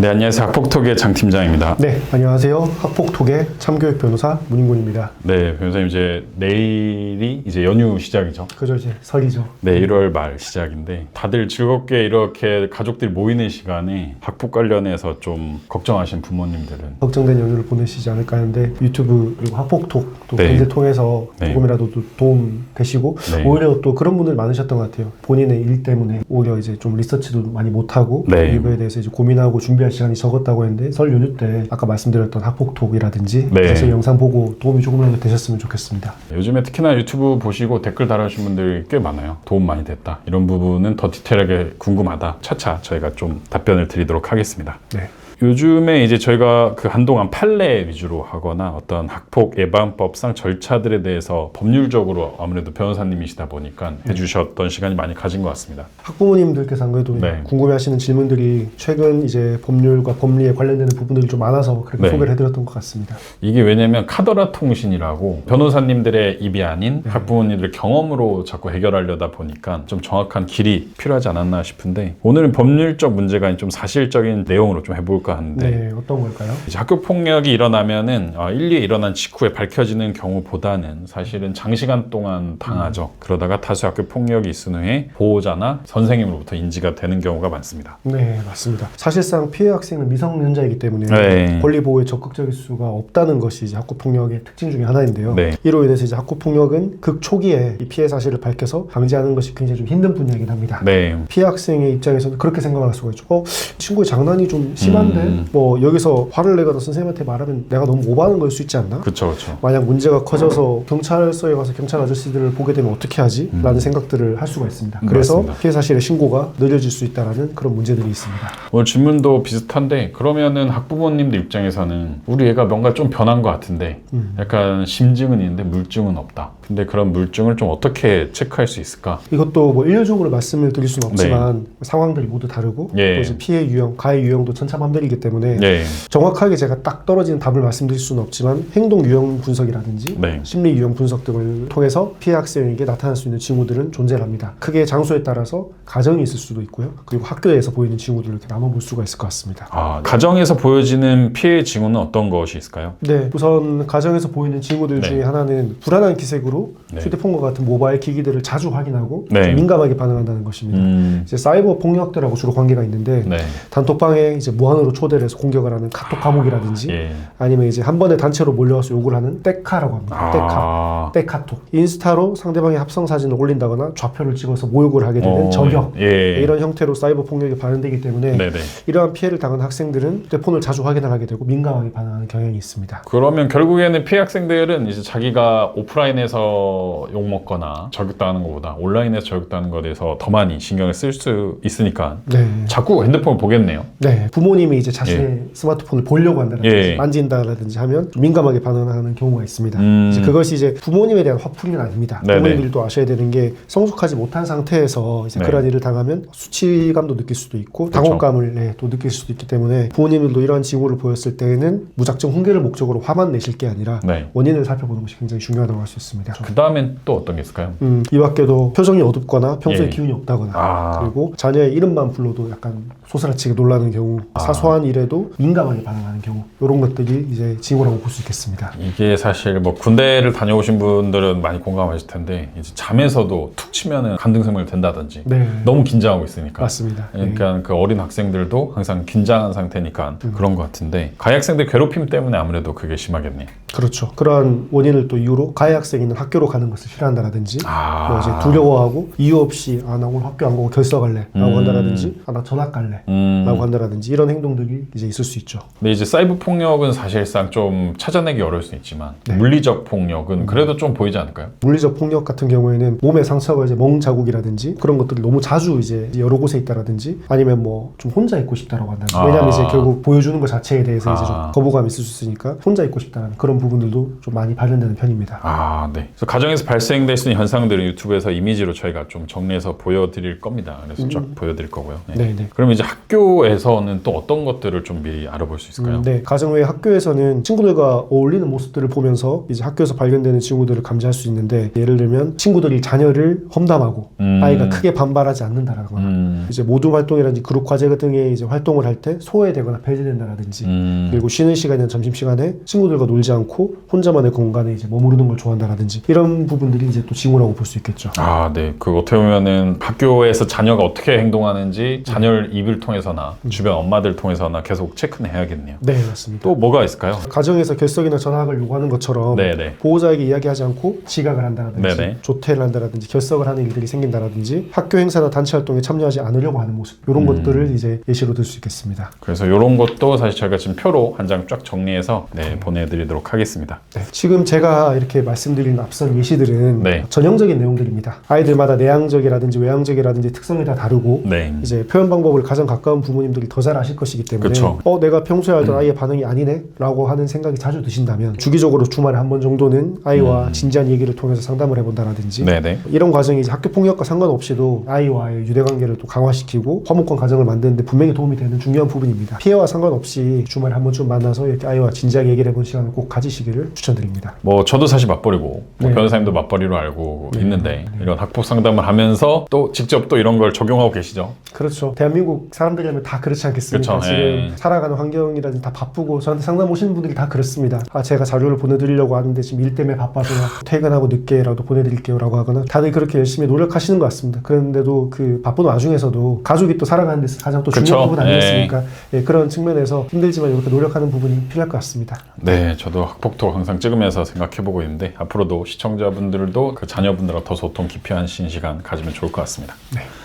네, 안녕하세요. 학폭톡의 장 팀장입니다. 네, 안녕하세요. 학폭톡의 참교육 변호사 문인곤입니다. 네, 변호사님 이제 내일이 이제 연휴 시작이죠. 그죠, 이제 설이죠. 네, 1월 말 시작인데 다들 즐겁게 이렇게 가족들이 모이는 시간에 학폭 관련해서 좀 걱정하신 부모님들은 걱정된 연휴를 보내시지 않을까 하는데 유튜브 그리고 학폭톡 또 네. 밴드 통해서 네. 조금이라도 또 도움 되시고 네. 오히려 또 그런 분들 많으셨던 것 같아요. 본인의 일 때문에 오히려 이제 좀 리서치도 많이 못하고 네. 이거에 대해서 이제 고민하고 준비할 시간이 적었다고 했는데 설 연휴 때 아까 말씀드렸던 학폭톡이라든지 네. 사실 영상 보고 도움이 조금이라도 되셨으면 좋겠습니다. 요즘에 특히나 유튜브 보시고 댓글 달아주신 분들이 꽤 많아요. 도움 많이 됐다. 이런 부분은 더 디테일하게 궁금하다. 차차 저희가 좀 답변을 드리도록 하겠습니다. 네. 요즘에 이제 저희가 그 한동안 판례 위주로 하거나 어떤 학폭 예방법상 절차들에 대해서 법률적으로 아무래도 변호사님이시다 보니까 해주셨던 시간이 많이 가진 것 같습니다. 학부모님들께서 안 그래도 네. 궁금해하시는 질문들이 최근 이제 법률과 법리에 관련되는 부분들이 좀 많아서 그렇게 네. 소개를 해드렸던 것 같습니다. 이게 왜냐면 카더라 통신이라고 변호사님들의 입이 아닌 학부모님들의 경험으로 자꾸 해결하려다 보니까 좀 정확한 길이 필요하지 않았나 싶은데 오늘은 법률적 문제가 아닌 좀 사실적인 내용으로 좀 해볼까 하는데 네, 어떤 걸까요? 이제 학교 폭력이 일어나면은 일리에 일어난 직후에 밝혀지는 경우보다는 사실은 장시간 동안 당하죠. 그러다가 다수 학교 폭력이 있은 후에 보호자나 선생님으로부터 인지가 되는 경우가 많습니다. 네, 맞습니다. 사실상 피해 학생은 미성년자이기 때문에 네. 권리 보호에 적극적일 수가 없다는 것이 이제 학교 폭력의 특징 중에 하나인데요. 네. 이로 인해서 이제 학교 폭력은 극 초기에 이 피해 사실을 밝혀서 방지하는 것이 굉장히 좀 힘든 분야이긴 합니다. 네. 피해 학생의 입장에서는 그렇게 생각할 수가 있죠. 친구의 장난이 좀 심한데 뭐 여기서 화를 내거나 선생님한테 말하면 내가 너무 오버하는 걸 수 있지 않나? 그렇죠. 만약 문제가 커져서 경찰서에 가서 경찰 아저씨들을 보게 되면 어떻게 하지? 라는 생각들을 할 수가 있습니다. 그래서 맞습니다. 피해 사실의 신고가 늦어질 수 있다는 그런 문제들이 있습니다. 오늘 질문도 비슷한데 그러면은 학부모님들 입장에서는 우리 애가 뭔가 좀 변한 것 같은데 약간 심증은 있는데 물증은 없다. 근데 그런 물증을 좀 어떻게 체크할 수 있을까? 이것도 뭐 일률적으로 말씀을 드릴 수는 없지만 상황들이 모두 다르고 예. 또 이제 피해 유형, 가해 유형도 천차만별이기 때문에 네. 정확하게 제가 딱 떨어지는 답을 말씀드릴 수는 없지만 행동 유형 분석이라든지 네. 심리 유형 분석 등을 통해서 피해 학생에게 나타날 수 있는 징후들은 존재를 합니다. 크게 장소에 따라서 가정이 있을 수도 있고요. 그리고 학교에서 보이는 징후들을 이렇게 나눠볼 수가 있을 것 같습니다. 가정에서 보여지는 피해 징후는 어떤 것이 있을까요? 네, 우선 가정에서 보이는 징후들 네. 중에 하나는 불안한 기색으로 네. 휴대폰과 같은 모바일 기기들을 자주 확인하고 네. 좀 민감하게 반응한다는 것입니다. 이제 사이버 폭력들하고 주로 관계가 있는데 네. 단톡방에 이제 무한으로 초대를 해서 공격을 하는 카톡 감옥이라든지 예. 아니면 이제 한 번에 단체로 몰려와서 욕을 하는 떼카라고 합니다. 떼카톡. 인스타로 상대방의 합성 사진을 올린다거나 좌표를 찍어서 모욕을 하게 되는 저격. 예. 이런 형태로 사이버 폭력이 발현되기 때문에 네네. 이러한 피해를 당한 학생들은 휴대폰을 자주 확인을 하게 되고 민감하게 반응하는 경향이 있습니다. 그러면 결국에는 피해 학생들은 이제 자기가 오프라인에서 욕먹거나 저격당하는 것보다 온라인에서 저격당하는 것에 대해서 더 많이 신경을 쓸 수 있으니까 네. 자꾸 핸드폰을 보겠네요. 네. 부모님이 이제 자신의 스마트폰을 보려고 한다든지 예. 만진다라든지 하면 좀 민감하게 반응하는 경우가 있습니다. 이제 그것이 이제 부모님에 대한 화풀이는 아닙니다. 네네. 부모님들도 아셔야 되는 게 성숙하지 못한 상태에서 이제 네. 그런 일을 당하면 수치감도 느낄 수도 있고 그렇죠. 당혹감을 또 느낄 수도 있기 때문에 부모님들도 이러한 징후를 보였을 때에는 무작정 훈계를 목적으로 화만 내실 게 아니라 네. 원인을 살펴보는 것이 굉장히 중요하다고 할 수 있습니다. 그 다음엔 또 어떤 게 있을까요? 이 밖에도 표정이 어둡거나 평소에 예. 기운이 없다거나 아. 그리고 자녀의 이름만 불러도 약간 소스라치게 놀라는 경우 사소한 일에도 민감하게 반응하는 경우 이런 것들이 이제 징후라고 볼 수 있겠습니다. 이게 사실 뭐 군대를 다녀오신 분들은 많이 공감하실 텐데 이제 잠에서도 툭 치면은 간등성명이 된다든지 네. 너무 긴장하고 있으니까 맞습니다. 그러니까 그 어린 학생들도 항상 긴장한 상태니까 그런 것 같은데 가해 학생들 괴롭힘 때문에 아무래도 그게 심하겠네요. 그렇죠. 그러한 원인을 또 이유로 가해 학생이 있는 학교로 가는 것을 싫어한다라든지 뭐 이제 두려워하고 이유 없이 나 오늘 학교 안 가고 결석할래 라고 한다라든지 나 전학 갈래 라고 한다라든지 이런 행동들이 이제 있을 수 있죠. 근데 이제 사이버 폭력은 사실상 좀 찾아내기 어려울 수 있지만 네. 물리적 폭력은 그래도 좀 보이지 않을까요? 물리적 폭력 같은 경우에는 몸에 상처가 이제 멍 자국이라든지 그런 것들이 너무 자주 이제 여러 곳에 있다라든지 아니면 뭐 좀 혼자 있고 싶다라고 한다든지 왜냐하면 이제 결국 보여주는 것 자체에 대해서 이제 좀 거부감이 있을 수 있으니까 혼자 있고 싶다라는 그런 부분들도 좀 많이 발현되는 편입니다. 네. 그래서 가정에서 발생될 수 있는 현상들을 유튜브에서 이미지로 저희가 좀 정리해서 보여드릴 겁니다. 그래서 쫙 보여드릴 거고요. 네. 네. 그럼 이제 학교에서는 또 어떤 것들을 좀 미리 알아볼 수 있을까요? 네. 가정 외 학교에서는 친구들과 어울리는 모습들을 보면서 이제 학교에서 발견되는 징후들을 감지할 수 있는데 예를 들면 친구들이 자녀를 험담하고 아이가 크게 반발하지 않는다라거나 이제 모둠 활동이라든지 그룹 과제 등의 이제 활동을 활동을 할 때 소외되거나 배제된다라든지 그리고 쉬는 시간이나 점심시간에 친구들과 놀지 않고 혼자만의 공간에 이제 머무르는 걸 좋아한다라든지 이런 부분들이 이제 또 징후라고 볼 수 있겠죠. 아, 네. 그 어떻게 보면은 학교에서 자녀가 어떻게 행동하는지 자녀를 입을 통해서나 주변 엄마들 통해서나 계속 체크는 해야겠네요. 네, 맞습니다. 또 뭐가 있을까요? 가정에서 결석이나 전학을 요구하는 것처럼 네네. 보호자에게 이야기하지 않고 지각을 한다라든지 네네. 조퇴를 한다라든지 결석을 하는 일들이 생긴다라든지 학교 행사나 단체 활동에 참여하지 않으려고 하는 모습 이런 것들을 이제 예시로 들 수 있겠습니다. 그래서 이런 것도 사실 저희가 지금 표로 한 장 쫙 정리해서 네, 보내드리도록 하겠습니다. 네, 지금 제가 이렇게 말씀드린 앞선 예시들은 네. 전형적인 내용들입니다. 아이들마다 내향적이라든지 외향적이라든지 특성이 다 다르고 네. 이제 표현 방법을 가장 가까운 부모님들이 더 잘 아실 것이기 때문에 그쵸. 내가 평소에 알던 아이의 반응이 아니네? 라고 하는 생각이 자주 드신다면 주기적으로 주말에 한 번 정도는 아이와 진지한 얘기를 통해서 상담을 해본다라든지 네네. 이런 과정이 이제 학교 폭력과 상관없이도 아이와의 유대관계를 또 강화시키고 화목한 가정을 만드는데 분명히 도움이 되는 중요한 부분입니다. 피해와 상관없이 주말에 한 번쯤 만나서 이렇게 아이와 진지하게 얘기를 해본 시간을 꼭 가지시기를 추천드립니다. 뭐 저도 사실 맞벌이고 네. 변호사님도 맞벌이로 알고 있는데 이런 학폭 상담을 하면서 또 직접 또 이런 걸 적용하고 계시죠? 그렇죠. 대한민국 사람들이라면 다 그렇지 않겠습니까? 그쵸, 지금 예. 살아가는 환경이라든지 다 바쁘고 저한테 상담 오시는 분들이 다 그렇습니다. 제가 자료를 보내드리려고 하는데 지금 일 때문에 바빠서 퇴근하고 늦게라도 보내드릴게요 라고 하거나 다들 그렇게 열심히 노력하시는 것 같습니다. 그런데도 그 바쁜 와중에서도 가족이 또 살아가는 데서 가장 또 중요한 그쵸, 부분 아니겠습니까? 예, 그런 측면에서 힘들지만 이렇게 노력하는 부분이 필요할 것 같습니다. 네, 저도 학폭도 항상 찍으면서 생각해보고 있는데 앞으로도 시청자분들도 그 자녀분들과 더 소통 깊이 하신 시간 가지면 좋을 것 같습니다.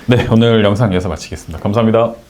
네, 오늘 영상 여기서 마치겠습니다. 감사합니다.